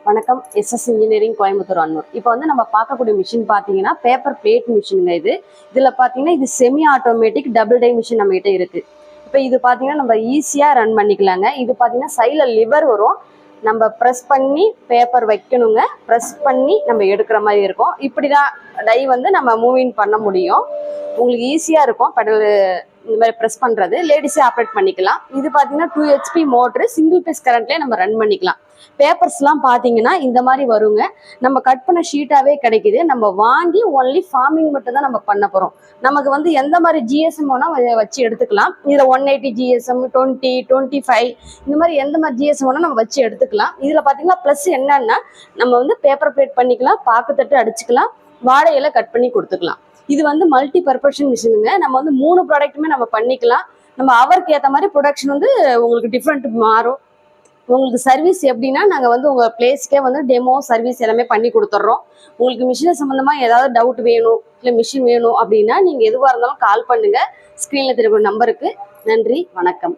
வணக்கம். SS engineering Coimbatore Annur. இப்போ வந்து நம்ம பார்க்கக்கூடிய மிஷின் பார்த்தீங்கன்னா பேப்பர் பிளேட் மிஷினுங்க. இதில் பார்த்தீங்கன்னா இது semi automatic double die machine நம்மகிட்ட இருக்குது. இப்போ இது பார்த்தீங்கன்னா நம்ம ஈஸியாக ரன் பண்ணிக்கலாங்க. இது பார்த்தீங்கன்னா சைடில் லிவர் வரும். நம்ம ப்ரெஸ் பண்ணி பேப்பர் வைக்கணுங்க. ப்ரெஸ் பண்ணி நம்ம எடுக்கிற மாதிரி இருக்கும். இப்படி தான் டை வந்து நம்ம மூவிங் பண்ண முடியும். உங்களுக்கு ஈஸியாக இருக்கும். பெடல் இந்த மாதிரி ப்ரெஸ் பண்ணுறது லேடிஸே ஆப்ரேட் பண்ணிக்கலாம். இது பார்த்தீங்கன்னா 2 HP மோட்ரு, சிங்கிள் பேஸ் கரண்ட்லேயே நம்ம ரன் பண்ணிக்கலாம். பேப்பர்ஸ்லாம் பார்த்தீங்கன்னா இந்த மாதிரி வருங்க. நம்ம கட் பண்ண ஷீட்டாகவே கிடைக்குது. நம்ம வாங்கி ஒன்லி ஃபார்மிங் மட்டும் தான் நம்ம பண்ண போகிறோம். நமக்கு வந்து எந்த மாதிரி ஜிஎஸ்எம் வேணால் வச்சு எடுத்துக்கலாம். இதில் 180 GSM, 20, 25 இந்த மாதிரி எந்த மாதிரி ஜிஎஸ்எம் வேணால் நம்ம வச்சு எடுத்துக்கலாம். இதில் பார்த்தீங்கன்னா ப்ளஸ் என்னன்னா நம்ம வந்து பேப்பர் பிளேட் பண்ணிக்கலாம், பாக்குத்தட்டு அடிச்சுக்கலாம், வாழையில கட் பண்ணி கொடுத்துக்கலாம். இது வந்து மல்டி பர்பஷன் மிஷினுங்க. நம்ம வந்து 3 ப்ராடக்ட்டுமே நம்ம பண்ணிக்கலாம். நம்ம அவருக்கு ஏற்ற மாதிரி ப்ரொடக்ஷன் வந்து உங்களுக்கு டிஃப்ரெண்ட் மாறும். உங்களுக்கு சர்வீஸ் எப்படின்னா நாங்கள் வந்து உங்கள் பிளேஸ்க்கே வந்து டெமோ சர்வீஸ் எல்லாமே பண்ணி கொடுத்துட்றோம். உங்களுக்கு மிஷினை சம்மந்தமாக ஏதாவது டவுட் வேணும், இல்லை மிஷின் வேணும் அப்படின்னா நீங்கள் எதுவாக இருந்தாலும் கால் பண்ணுங்கள். ஸ்க்ரீனில் தெரியும் நம்பருக்கு. நன்றி, வணக்கம்.